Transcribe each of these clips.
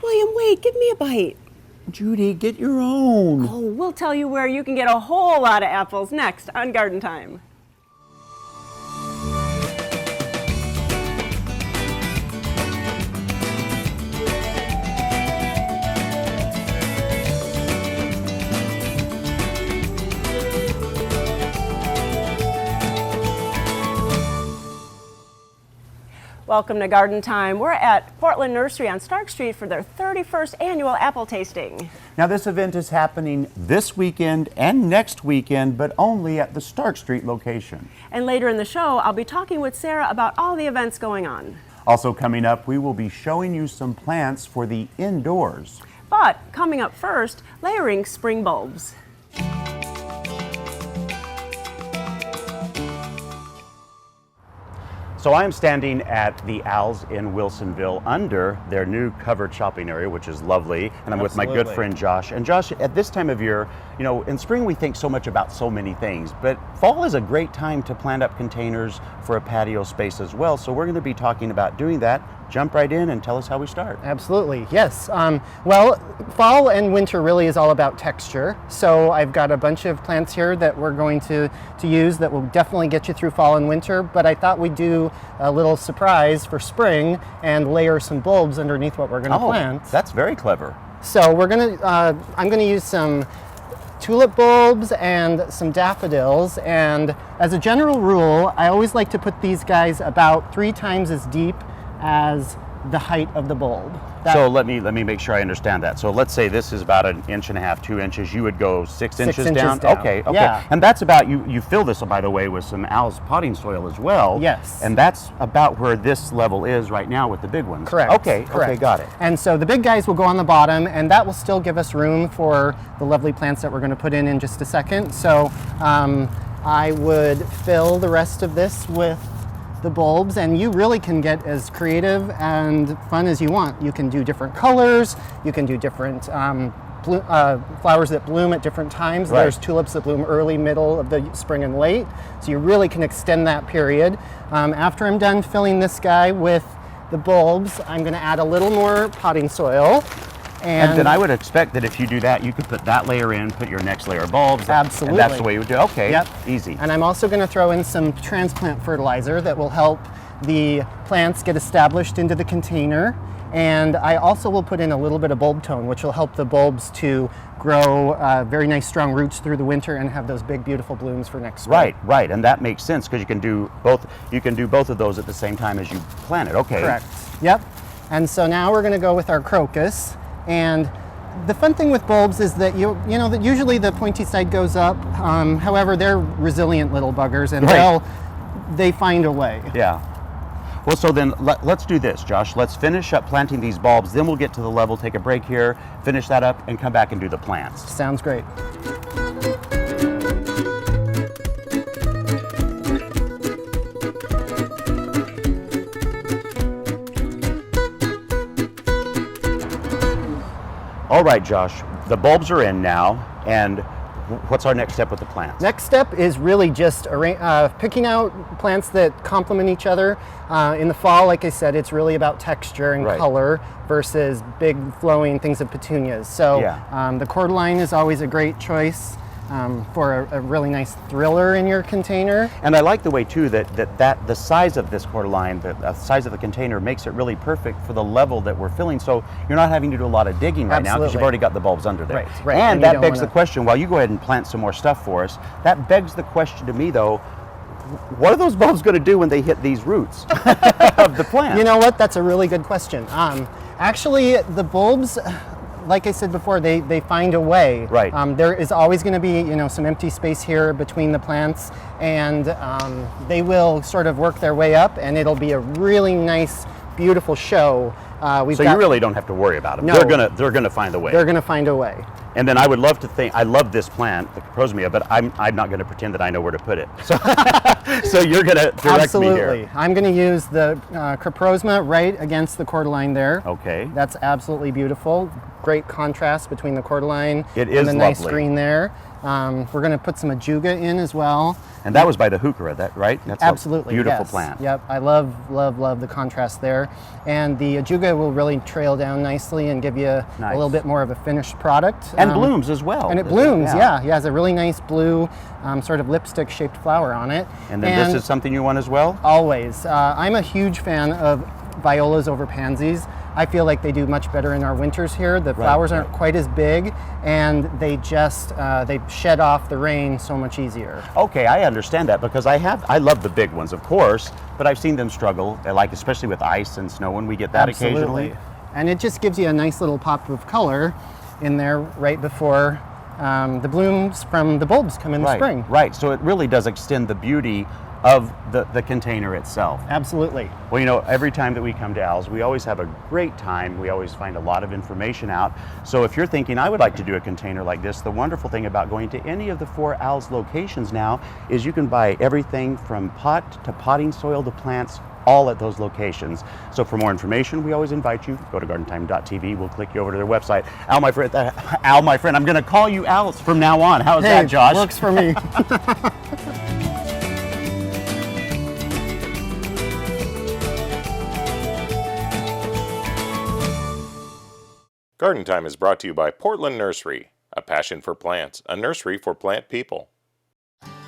William, wait, give me a bite. Judy, get your own. Oh, we'll tell you where you can get a whole lot of apples next on Garden Time. Welcome to Garden Time. We're at Portland Nursery on Stark Street for their 31st annual apple tasting. Now this event is happening this weekend and next weekend, but only at the Stark Street location. And later in the show, I'll be talking with Sarah about all the events going on. Also coming up, we will be showing you some plants for the indoors. But coming up first, layering spring bulbs. So I am standing at the Owls in Wilsonville under their new covered shopping area, which is lovely. And I'm with my good friend Josh. And Josh, at this time of year, you know, in spring we think so much about so many things, but fall is a great time to plant up containers for a patio space as well. So we're going to be talking about doing that. Jump right in and tell us how we start. Absolutely, yes. Well, fall and winter really is all about texture. So I've got a bunch of plants here that we're going to use that will definitely get you through fall and winter, but I thought we'd do a little surprise for spring and layer some bulbs underneath what we're going to plant. That's very clever. So we're going to, I'm going to use some tulip bulbs and some daffodils, and as a general rule, I always like to put these guys about 3 times as deep as the height of the bulb. So let me make sure I understand that. So let's say this is about 1.5 inches, 2 inches. You would go 6 inches down? Okay. Yeah. And that's about, you fill this, by the way, with some Owl's potting soil as well. Yes. And that's about where this level is right now with the big ones. Correct. Okay, Correct. Okay, got it. And so the big guys will go on the bottom, and that will still give us room for the lovely plants that we're going to put in just a second. So I would fill the rest of this with the bulbs, and you really can get as creative and fun as you want. You can do different colors, you can do different flowers that bloom at different times. Right. There's tulips that bloom early, middle of the spring, and late, so you really can extend that period. After I'm done filling this guy with the bulbs, I'm going to add a little more potting soil. And then I would expect that if you do that, you could put that layer in, put your next layer of bulbs. Absolutely. And that's the way you would do it. Okay, yep. Easy. And I'm also going to throw in some transplant fertilizer that will help the plants get established into the container. And I also will put in a little bit of bulb tone, which will help the bulbs to grow very nice strong roots through the winter and have those big beautiful blooms for next spring. Right, and that makes sense because you can do both of those at the same time as you plant it. Okay. Correct. Yep. And so now we're going to go with our crocus. And the fun thing with bulbs is that you know that usually the pointy side goes up. However, they're resilient little buggers, and they find a way. Yeah. Well, so then let's do this, Josh. Let's finish up planting these bulbs. Then we'll get to the level, take a break here, finish that up, and come back and do the plants. Sounds great. All right, Josh, the bulbs are in now, and what's our next step with the plants? Next step is really just picking out plants that complement each other. In the fall, like I said, it's really about texture and color versus big flowing things of petunias. So the cordyline is always a great choice for a really nice thriller in your container. And I like the way too that the size of this cordyline, the size of the container makes it really perfect for the level that we're filling. So you're not having to do a lot of digging right now because you've already got the bulbs under there. Right. And that begs the question, while you go ahead and plant some more stuff for us, that begs the question to me though, what are those bulbs going to do when they hit these roots of the plant? You know what? That's a really good question. Actually, the bulbs, like I said before, they find a way. Right. There is always going to be some empty space here between the plants, and they will sort of work their way up, and it'll be a really nice, beautiful show. So you really don't have to worry about them. No, they're gonna find a way. They're gonna find a way. And then I would love to think, I love this plant, the Coprosmia, but I'm not going to pretend that I know where to put it. So you're going to direct me here. Absolutely. I'm going to use the Coprosmia right against the cordyline there. Okay. That's absolutely beautiful. Great contrast between the cordyline and the nice green there. We're going to put some ajuga in as well. And that was by the heuchera, that right? That's Absolutely, a beautiful yes. plant. Yep, I love the contrast there. And the ajuga will really trail down nicely and give you a little bit more of a finished product. And blooms as well. And it blooms, yeah. It has a really nice blue sort of lipstick shaped flower on it. And then this is something you want as well? Always. I'm a huge fan of violas over pansies. I feel like they do much better in our winters here. The flowers aren't quite as big, and they just they shed off the rain so much easier. Okay, I understand that because I love the big ones, of course, but I've seen them struggle, like especially with ice and snow when we get that occasionally. And it just gives you a nice little pop of color in there right before the blooms from the bulbs come in the spring. Right, so it really does extend the beauty of the container itself. Absolutely. Well, you know, every time that we come to Al's, we always have a great time. We always find a lot of information out. So if you're thinking, I would like to do a container like this, the wonderful thing about going to any of the 4 Al's locations now is you can buy everything from pot to potting soil to plants, all at those locations. So for more information, we always invite you, go to gardentime.tv. We'll click you over to their website. Al, my friend, I'm going to call you Al from now on. How is that, Josh? Works for me. Garden Time is brought to you by Portland Nursery, a passion for plants, a nursery for plant people.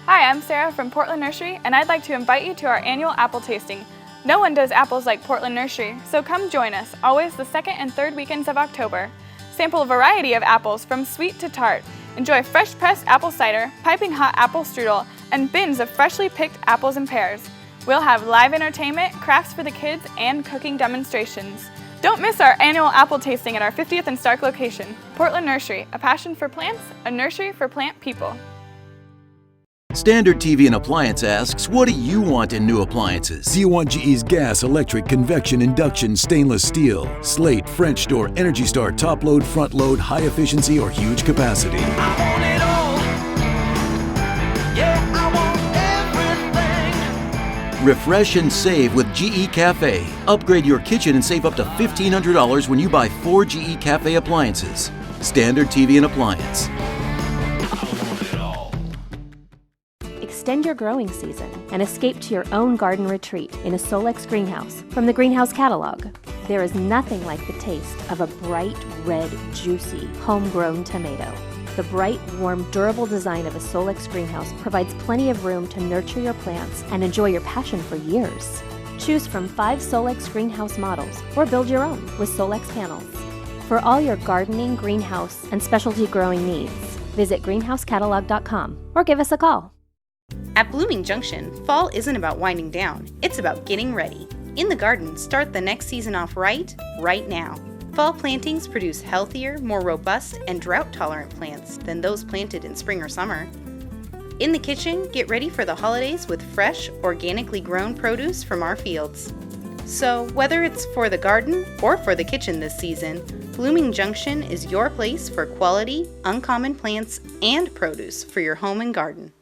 Hi, I'm Sarah from Portland Nursery, and I'd like to invite you to our annual apple tasting. No one does apples like Portland Nursery, so come join us, always the 2nd and 3rd weekends of October. Sample a variety of apples from sweet to tart. Enjoy fresh pressed apple cider, piping hot apple strudel, and bins of freshly picked apples and pears. We'll have live entertainment, crafts for the kids, and cooking demonstrations. Don't miss our annual apple tasting at our 50th and Stark location. Portland Nursery, a passion for plants, a nursery for plant people. Standard TV and Appliance asks, what do you want in new appliances? Do you want GE's gas, electric, convection, induction, stainless steel, slate, French door, Energy Star, top load, front load, high efficiency, or huge capacity? I want it all. Yeah, I want everything. Refresh and save with GE Cafe. Upgrade your kitchen and save up to $1,500 when you buy 4 GE Cafe appliances. Standard TV and Appliance. Extend your growing season and escape to your own garden retreat in a Solex greenhouse from the Greenhouse Catalog. There is nothing like the taste of a bright, red, juicy, homegrown tomato. The bright, warm, durable design of a Solex greenhouse provides plenty of room to nurture your plants and enjoy your passion for years. Choose from 5 Solex greenhouse models or build your own with Solex panels. For all your gardening, greenhouse, and specialty growing needs, visit greenhousecatalog.com or give us a call. At Blooming Junction, fall isn't about winding down, it's about getting ready. In the garden, start the next season off right now. Fall plantings produce healthier, more robust, and drought-tolerant plants than those planted in spring or summer. In the kitchen, get ready for the holidays with fresh, organically grown produce from our fields. So, whether it's for the garden or for the kitchen this season, Blooming Junction is your place for quality, uncommon plants and produce for your home and garden.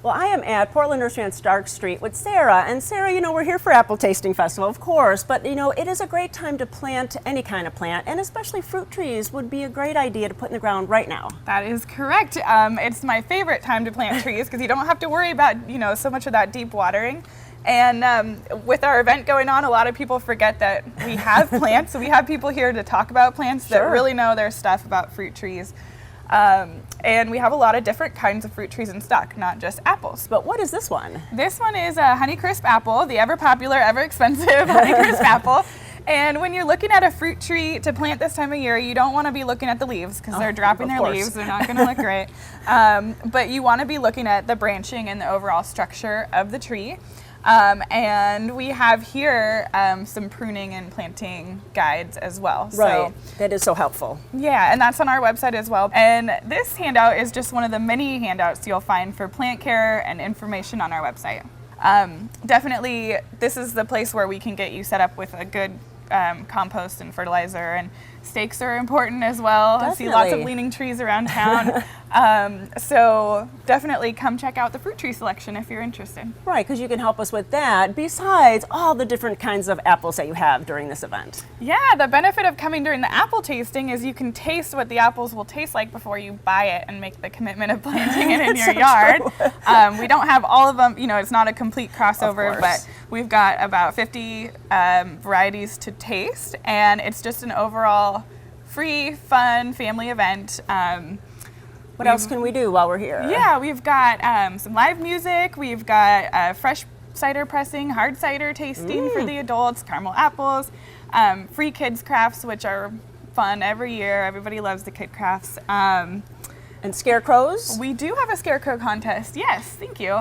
Well, I am at Portland Nursery on Stark Street with Sarah. And Sarah, you know, we're here for Apple Tasting Festival, of course, but you know, it is a great time to plant any kind of plant, and especially fruit trees would be a great idea to put in the ground right now. That is correct. It's my favorite time to plant trees because you don't have to worry about, you know, so much of that deep watering. And with our event going on, a lot of people forget that we have plants. So we have people here to talk about plants that really know their stuff about fruit trees. And we have a lot of different kinds of fruit trees in stock, not just apples. But what is this one? This one is a Honeycrisp apple, the ever popular, ever expensive Honeycrisp apple. And when you're looking at a fruit tree to plant this time of year, you don't want to be looking at the leaves because they're dropping their leaves. They're not going to look great. But you want to be looking at the branching and the overall structure of the tree. And we have here some pruning and planting guides as well. Right, so, that is so helpful. Yeah, and that's on our website as well. And this handout is just one of the many handouts you'll find for plant care and information on our website. Definitely, this is the place where we can get you set up with a good compost and fertilizer, and stakes are important as well. Definitely. I see lots of leaning trees around town. So definitely come check out the fruit tree selection if you're interested. Right, because you can help us with that, besides all the different kinds of apples that you have during this event. Yeah, the benefit of coming during the apple tasting is you can taste what the apples will taste like before you buy it and make the commitment of planting it in your yard. We don't have all of them, you know, it's not a complete crossover, but we've got about 50 varieties to taste, and it's just an overall free, fun family event. What else can we do while we're here? Yeah, we've got some live music, we've got fresh cider pressing, hard cider tasting for the adults, caramel apples, free kids crafts, which are fun every year. Everybody loves the kid crafts. And scarecrows? We do have a scarecrow contest. Yes, thank you.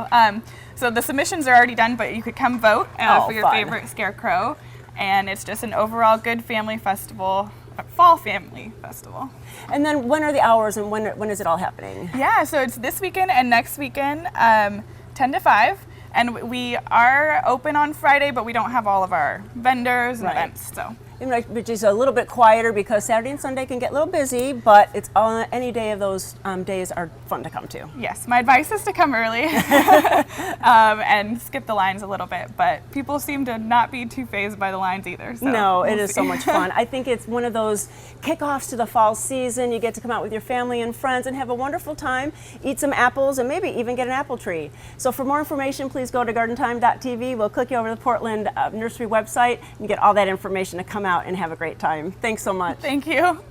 So the submissions are already done, but you could come vote for your favorite scarecrow. And it's just an overall good family festival, a fall family festival. And then when are the hours and when is it all happening? Yeah, so it's this weekend and next weekend, 10 to 5. And we are open on Friday, but we don't have all of our vendors and events. So. Which is a little bit quieter because Saturday and Sunday can get a little busy, but it's any day of those days are fun to come to. Yes, my advice is to come early and skip the lines a little bit, but people seem to not be too fazed by the lines either. So no, it is so much fun. I think it's one of those kickoffs to the fall season. You get to come out with your family and friends and have a wonderful time, eat some apples, and maybe even get an apple tree. So for more information, please go to gardentime.tv. We'll click you over to the Portland Nursery website and get all that information to come out and have a great time. Thanks so much. Thank you.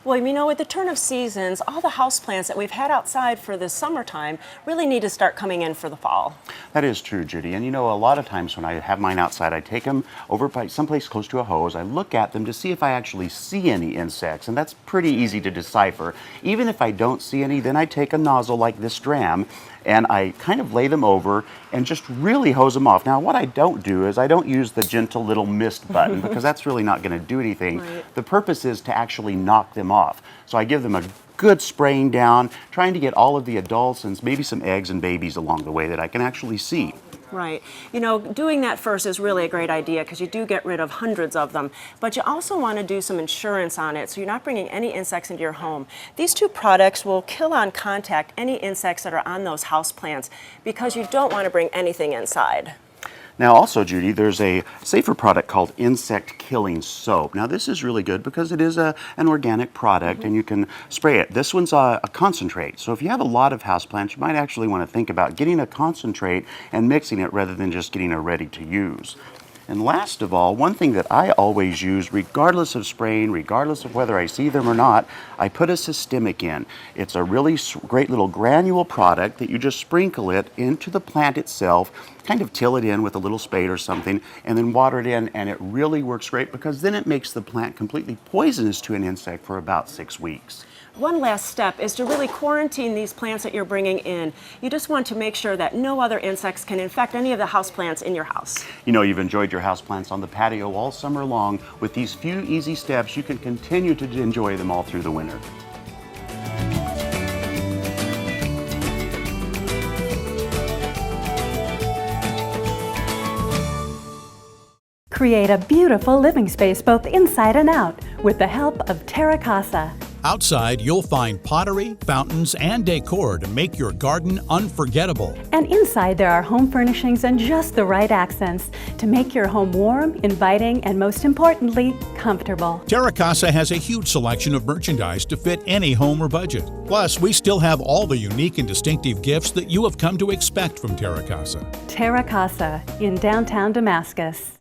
Well, you know, with the turn of seasons, all the houseplants that we've had outside for the summertime really need to start coming in for the fall. That is true, Judy. And you know, a lot of times when I have mine outside, I take them over by someplace close to a hose. I look at them to see if I actually see any insects, and that's pretty easy to decipher. Even if I don't see any, then I take a nozzle like this dram and I kind of lay them over and just really hose them off. Now, what I don't do is I don't use the gentle little mist button because that's really not going to do anything. Right. The purpose is to actually knock them off. So I give them a good spraying down, trying to get all of the adults and maybe some eggs and babies along the way that I can actually see. Right. You know, doing that first is really a great idea because you do get rid of hundreds of them, but you also want to do some insurance on it so you're not bringing any insects into your home. These two products will kill on contact any insects that are on those houseplants because you don't want to bring anything inside. Now also, Judy, there's a safer product called insect killing soap. Now this is really good because it is an organic product and you can spray it. This one's a concentrate. So if you have a lot of houseplants, you might actually want to think about getting a concentrate and mixing it rather than just getting a ready to use. And last of all, one thing that I always use, regardless of spraying, regardless of whether I see them or not, I put a systemic in. It's a really great little granule product that you just sprinkle it into the plant itself, kind of till it in with a little spade or something, and then water it in, and it really works great because then it makes the plant completely poisonous to an insect for about 6 weeks. One last step is to really quarantine these plants that you're bringing in. You just want to make sure that no other insects can infect any of the houseplants in your house. You know, you've enjoyed your houseplants on the patio all summer long. With these few easy steps, you can continue to enjoy them all through the winter. Create a beautiful living space both inside and out with the help of Terra Casa. Outside, you'll find pottery, fountains, and decor to make your garden unforgettable. And inside, there are home furnishings and just the right accents to make your home warm, inviting, and most importantly, comfortable. Terra Casa has a huge selection of merchandise to fit any home or budget. Plus, we still have all the unique and distinctive gifts that you have come to expect from Terra Casa. Terra Casa in downtown Damascus.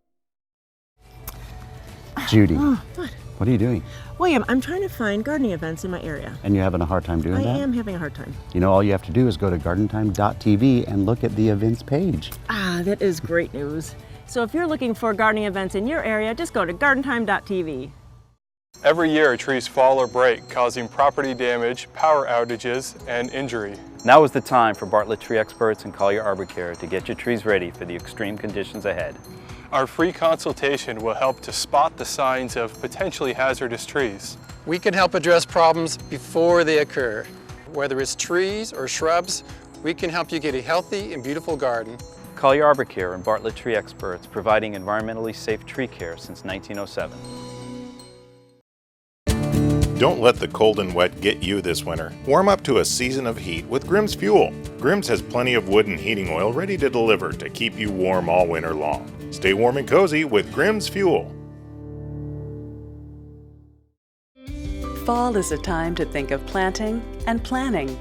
Judy, what? What are you doing? William, I'm trying to find gardening events in my area. And you're having a hard time doing that? I am having a hard time. You know, all you have to do is go to gardentime.tv and look at the events page. Ah, that is great news. So if you're looking for gardening events in your area, just go to gardentime.tv. Every year, trees fall or break, causing property damage, power outages, and injury. Now is the time for Bartlett Tree Experts and Collier Arbor Care to get your trees ready for the extreme conditions ahead. Our free consultation will help to spot the signs of potentially hazardous trees. We can help address problems before they occur. Whether it's trees or shrubs, we can help you get a healthy and beautiful garden. Call your Arbor Care and Bartlett Tree Experts, providing environmentally safe tree care since 1907. Don't let the cold and wet get you this winter. Warm up to a season of heat with Grimm's Fuel. Grimm's has plenty of wood and heating oil ready to deliver to keep you warm all winter long. Stay warm and cozy with Grimm's Fuel. Fall is a time to think of planting and planning.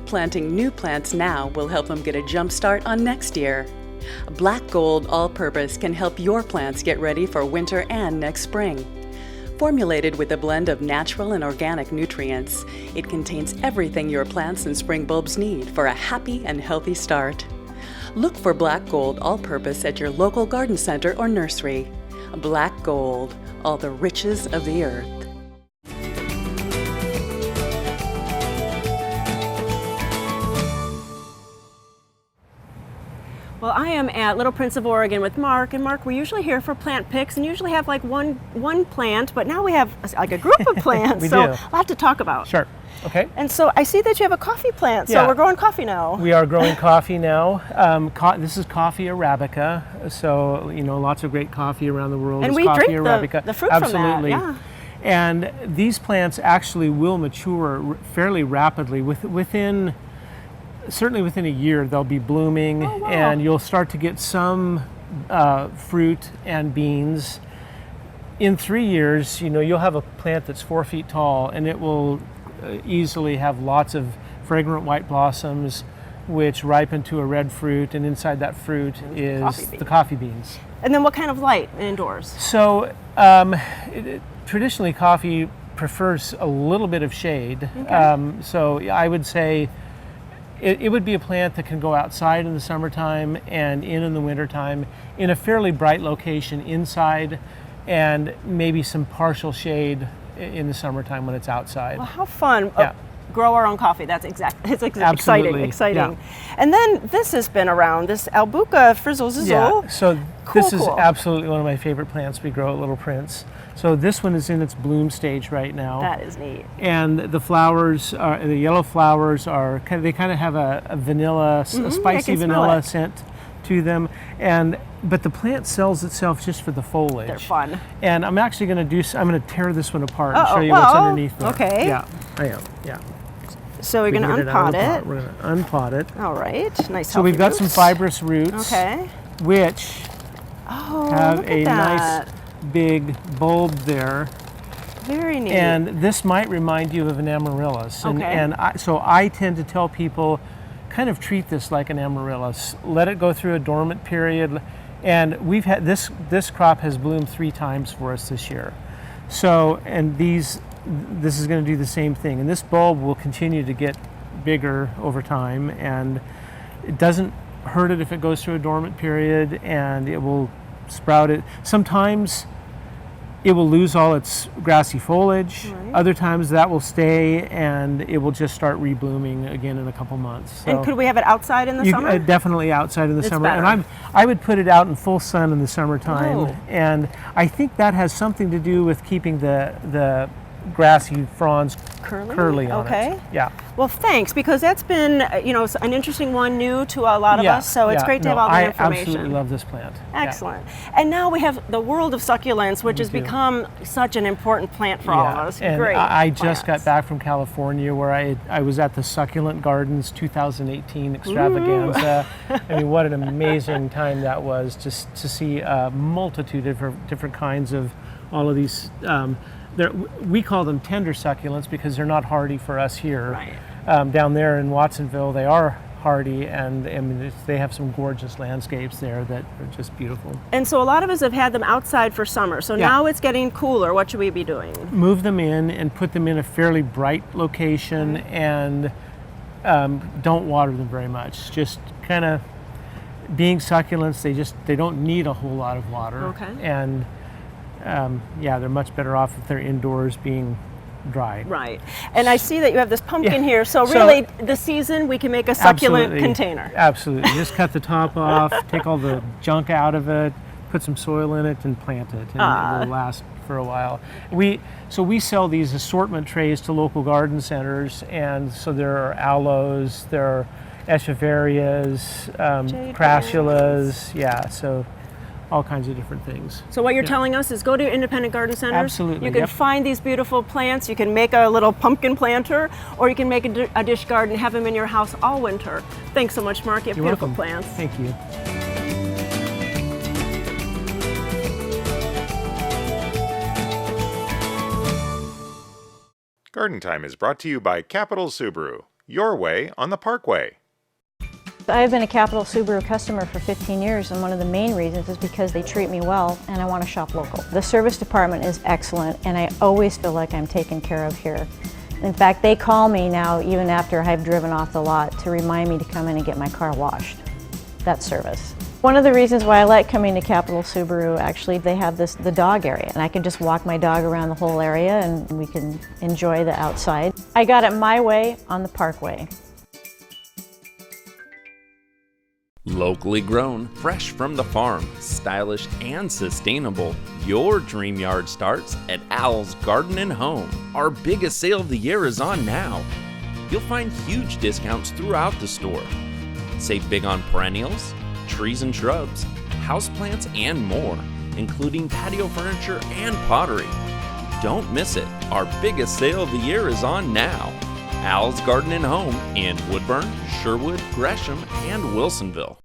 Planting new plants now will help them get a jump start on next year. Black Gold All-Purpose can help your plants get ready for winter and next spring. Formulated with a blend of natural and organic nutrients, it contains everything your plants and spring bulbs need for a happy and healthy start. Look for Black Gold All-Purpose at your local garden center or nursery. Black Gold, all the riches of the earth. Well, I am at Little Prince of Oregon with Mark, and Mark, we're usually here for plant picks and usually have like one plant, but now we have like a group of plants, We so do. a lot to talk about. Sure. Okay. And so I see that you have a coffee plant, so Yeah. we're growing coffee now. We are growing coffee now. This is coffee Arabica, so lots of great coffee around the world. And is we coffee drink Arabica. the fruit Absolutely. from that, yeah. And these plants actually will mature fairly rapidly. Certainly within a year, they'll be blooming, Oh, wow. and you'll start to get some fruit and beans. In 3 years, you'll have a plant that's 4 feet tall, and it will easily have lots of fragrant white blossoms, which ripen to a red fruit, and inside that fruit is the coffee beans. And then what kind of light indoors? So traditionally, coffee prefers a little bit of shade. Okay. So I would say it would be a plant that can go outside in the summertime and in the wintertime in a fairly bright location inside, and maybe some partial shade in the summertime when it's outside. Well, how fun. Yeah. Grow our own coffee. It's exciting. Absolutely. Exciting. Yeah. And then this has been around, this Albuca frizzle zizzle. Yeah, so Cool, this is cool. absolutely one of my favorite plants we grow at Little Prince. So this one is in its bloom stage right now. That is neat. And the flowers, the yellow flowers are kind of have a vanilla, a spicy vanilla scent to them. But the plant sells itself just for the foliage. They're fun. And I'm actually going to tear this one apart and show you what's underneath there. Okay. Yeah, I am. Yeah. So we're going to unpot it. We're going to unpot it. All right. Nice. So we've got some roots. fibrous roots, Okay. which have look at a that. nice big bulb there. Very neat. And this might remind you of an amaryllis. Okay. So I tend to tell people, kind of treat this like an amaryllis. Let it go through a dormant period. And we've had this crop has bloomed 3 times for us this year. So, and this is going to do the same thing. And this bulb will continue to get bigger over time, and it doesn't hurt it if it goes through a dormant period, and it will sprout it. Sometimes it will lose all its grassy foliage. Right. Other times that will stay, and it will just start reblooming again in a couple months. So And could we have it outside in the summer? definitely outside in the It's summer. better. And I would put it out in full sun in the summertime. Oh. And I think that has something to do with keeping the grassy fronds curly on Okay. it. Yeah. Well, thanks, because that's been, an interesting one, new to a lot of us. So it's great to have all the information. I absolutely love this plant. Excellent. And now we have the world of succulents, which has become such an important plant for all of us. And Great. I just got back from California, where I was at the Succulent Gardens 2018 extravaganza. I mean, what an amazing time that was, just to see a multitude of different kinds of all of these. We call them tender succulents because they're not hardy for us here. Right. Down there in Watsonville, they are hardy, and they have some gorgeous landscapes there that are just beautiful. And so a lot of us have had them outside for summer. So now it's getting cooler. What should we be doing? Move them in and put them in a fairly bright location, and don't water them very much. Just kind of, being succulents, they don't need a whole lot of water. Okay. And they're much better off if they're indoors being dry. Right. And I see that you have this pumpkin here. So So- really, the season, we can make a succulent Absolutely. container. Absolutely. Just cut the top off, take all the junk out of it, put some soil in it, and plant it. And it will last for a while. So we sell these assortment trays to local garden centers, and so there are aloes, there are echeverias, crassulas, yeah, so all kinds of different things. So what you're telling us is go to independent garden centers. Absolutely. You can find these beautiful plants. You can make a little pumpkin planter, or you can make a dish garden, have them in your house all winter. Thanks so much, Mark. You have beautiful plants. Thank you. Garden Time is brought to you by Capital Subaru, your way on the Parkway. I've been a Capital Subaru customer for 15 years, and one of the main reasons is because they treat me well and I want to shop local. The service department is excellent, and I always feel like I'm taken care of here. In fact, they call me now even after I've driven off the lot to remind me to come in and get my car washed. That's service. One of the reasons why I like coming to Capital Subaru, actually, they have the dog area, and I can just walk my dog around the whole area and we can enjoy the outside. I got it my way on the Parkway. Locally grown, fresh from the farm, stylish and sustainable, your dream yard starts at Al's Garden and Home. Our biggest sale of the year is on now. You'll find huge discounts throughout the store. Save big on perennials, trees and shrubs, houseplants, and more, including patio furniture and pottery. Don't miss it. Our biggest sale of the year is on now. Al's Garden and Home in Woodburn, Sherwood, Gresham, and Wilsonville.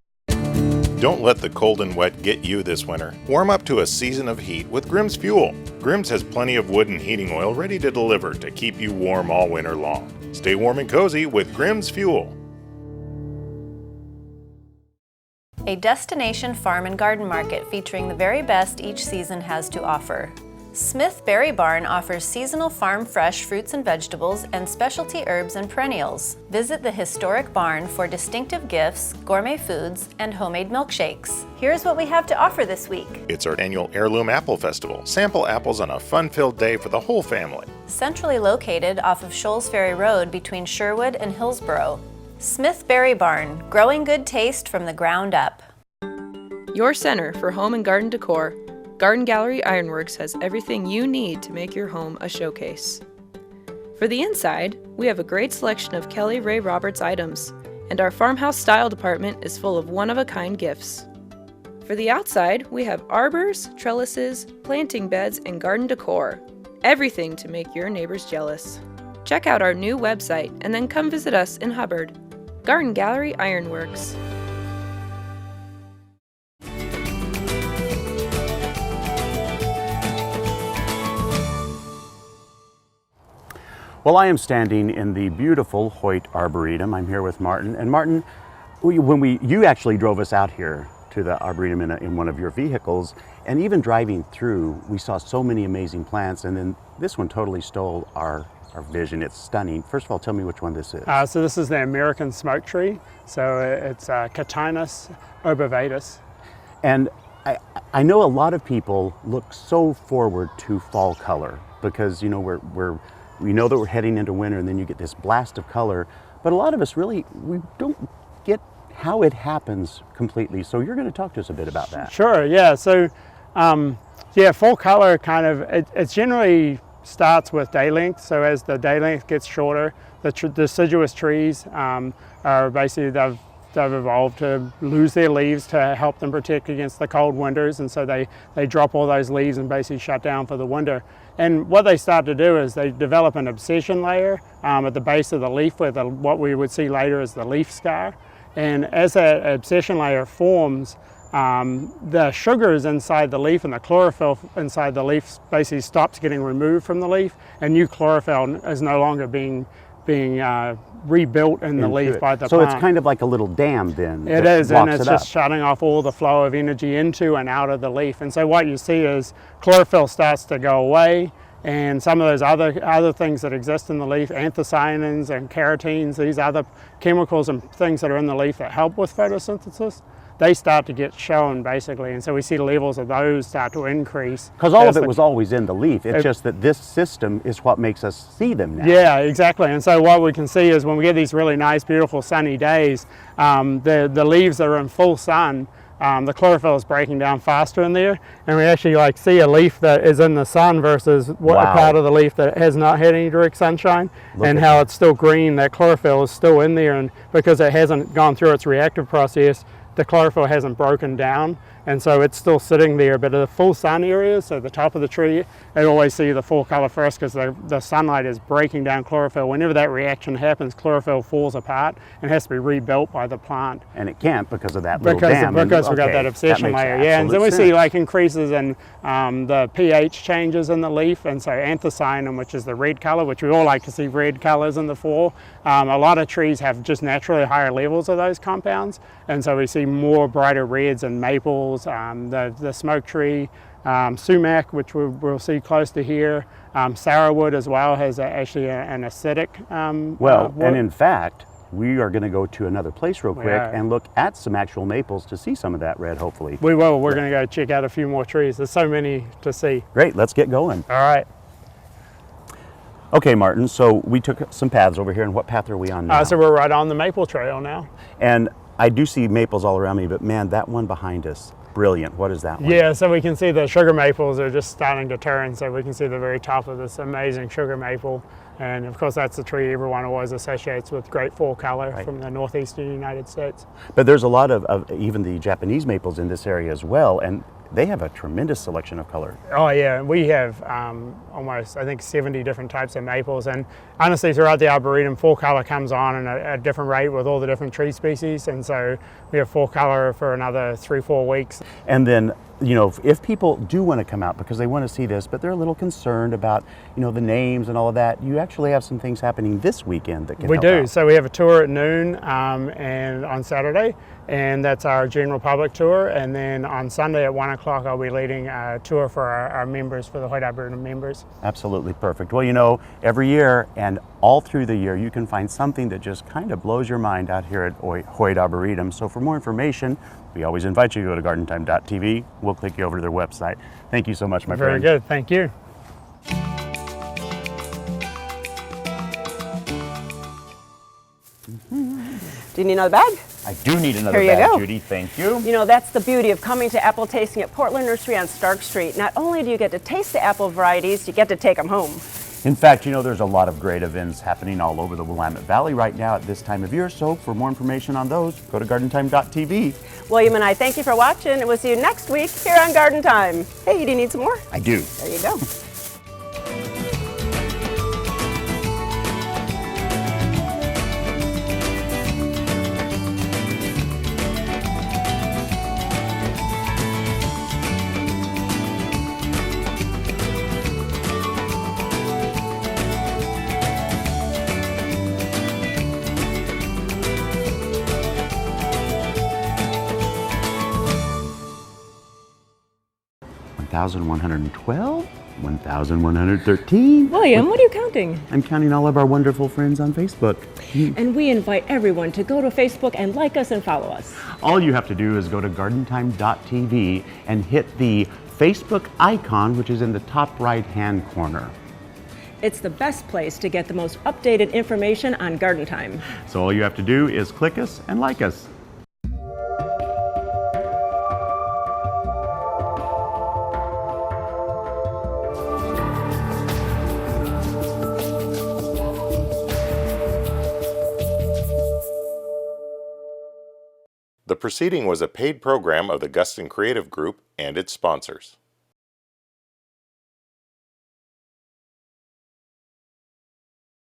Don't let the cold and wet get you this winter. Warm up to a season of heat with Grimm's Fuel. Grimm's has plenty of wood and heating oil ready to deliver to keep you warm all winter long. Stay warm and cozy with Grimm's Fuel. A destination farm and garden market featuring the very best each season has to offer. Smith Berry Barn offers seasonal farm fresh fruits and vegetables and specialty herbs and perennials. Visit the historic barn for distinctive gifts, gourmet foods, and homemade milkshakes. Here's what we have to offer this week. It's our annual Heirloom Apple Festival. Sample apples on a fun-filled day for the whole family. Centrally located off of Shoals Ferry Road between Sherwood and Hillsborough. Smith Berry Barn, growing good taste from the ground up. Your center for home and garden decor, Garden Gallery Ironworks has everything you need to make your home a showcase. For the inside, we have a great selection of Kelly Ray Roberts items, and our farmhouse style department is full of one-of-a-kind gifts. For the outside, we have arbors, trellises, planting beds, and garden decor. Everything to make your neighbors jealous. Check out our new website and then come visit us in Hubbard. Garden Gallery Ironworks. Well, I am standing in the beautiful Hoyt Arboretum. I'm here with Martin. And Martin, you actually drove us out here to the Arboretum in one of your vehicles, and even driving through, we saw so many amazing plants, and then this one totally stole our vision. It's stunning. First of all, tell me which one this is. So this is the American smoke tree. So it's Catinus obovatus. And I know a lot of people look so forward to fall color because, you know, we know that we're heading into winter, and then you get this blast of color, but a lot of us we don't get how it happens completely. So you're going to talk to us a bit about that. Sure, yeah. So, fall color it generally starts with day length. So as the day length gets shorter, the deciduous trees are basically, they've evolved to lose their leaves to help them protect against the cold winters, and so they drop all those leaves and basically shut down for the winter. And what they start to do is they develop an abscission layer at the base of the leaf where what we would see later as the leaf scar. And as that abscission layer forms, the sugars inside the leaf and the chlorophyll inside the leaf basically stops getting removed from the leaf, and new chlorophyll is no longer being rebuilt in the leaf by the plant. So it's kind of like a little dam then. It is, and it's just shutting off all the flow of energy into and out of the leaf. And so what you see is chlorophyll starts to go away, and some of those other things that exist in the leaf, anthocyanins and carotenes, these other chemicals and things that are in the leaf that help with photosynthesis, they start to get shown basically, and so we see the levels of those start to increase. Because all of it was always in the leaf, it's just that this system is what makes us see them now. Yeah, exactly, and so what we can see is when we get these really nice, beautiful sunny days, the leaves that are in full sun, the chlorophyll is breaking down faster in there, and we actually like see a leaf that is in the sun versus what a part of the leaf that has not had any direct sunshine, and how it's still green. That chlorophyll is still in there, and because it hasn't gone through its reactive process, the chlorophyll hasn't broken down, and so it's still sitting there. But at the full sun area, so the top of the tree, they always see the full color first because the sunlight is breaking down chlorophyll. Whenever that reaction happens, chlorophyll falls apart and has to be rebuilt by the plant. And it can't because of that little dam. Because we've got that obsession layer. Yeah, and then we see like increases in the pH changes in the leaf, and so anthocyanin, which is the red color, which we all like to see red colors in the fall. A lot of trees have just naturally higher levels of those compounds, and so we see more brighter reds in maples, the smoke tree, sumac, which we'll see close to here. Sourwood as well has actually an acidic wood. And in fact, we are going to go to another place real quick and look at some actual maples to see some of that red, hopefully. We will. We're going to go check out a few more trees. There's so many to see. Great, let's get going. All right. Okay, Martin, so we took some paths over here, and what path are we on now? So we're right on the maple trail now. And I do see maples all around me, but man, that one behind us, brilliant. What is that one? Yeah, so we can see the sugar maples are just starting to turn, so we can see the very top of this amazing sugar maple. And of course, that's the tree everyone always associates with great fall color from the northeastern United States. But there's a lot of even the Japanese maples in this area as well, and they have a tremendous selection of color. Oh yeah, we have almost, I think, 70 different types of maples, and honestly throughout the Arboretum, fall color comes on at a different rate with all the different tree species, and so we have fall color for another 3-4 weeks. And then, you know, if people do want to come out because they want to see this, but they're a little concerned about, you know, the names and all of that, you actually have some things happening this weekend that can help We do. out. So we have a tour at noon and on Saturday, and that's our general public tour. And then on Sunday at 1 o'clock, I'll be leading a tour for our members, for the Hoyt Arboretum members. Absolutely perfect. Well, you know, every year and all through the year, you can find something that just kind of blows your mind out here at Hoyt Arboretum. So for more information, we always invite you to go to gardentime.tv. We'll click you over to their website. Thank you so much, my friend. Very good. Thank you. Do you need another bag? I do need another Here you bag, go. Judy. Thank you. You know, that's the beauty of coming to apple tasting at Portland Nursery on Stark Street. Not only do you get to taste the apple varieties, you get to take them home. In fact, you know, there's a lot of great events happening all over the Willamette Valley right now at this time of year. So for more information on those, go to gardentime.tv. William and I thank you for watching, and we'll see you next week here on Garden Time. Hey, do you need some more? I do. There you go. $1,112, $1,113. William, what are you counting? I'm counting all of our wonderful friends on Facebook. And we invite everyone to go to Facebook and like us and follow us. All you have to do is go to gardentime.tv and hit the Facebook icon, which is in the top right-hand corner. It's the best place to get the most updated information on Garden Time. So all you have to do is click us and like us. The proceeding was a paid program of the Guston Creative Group and its sponsors.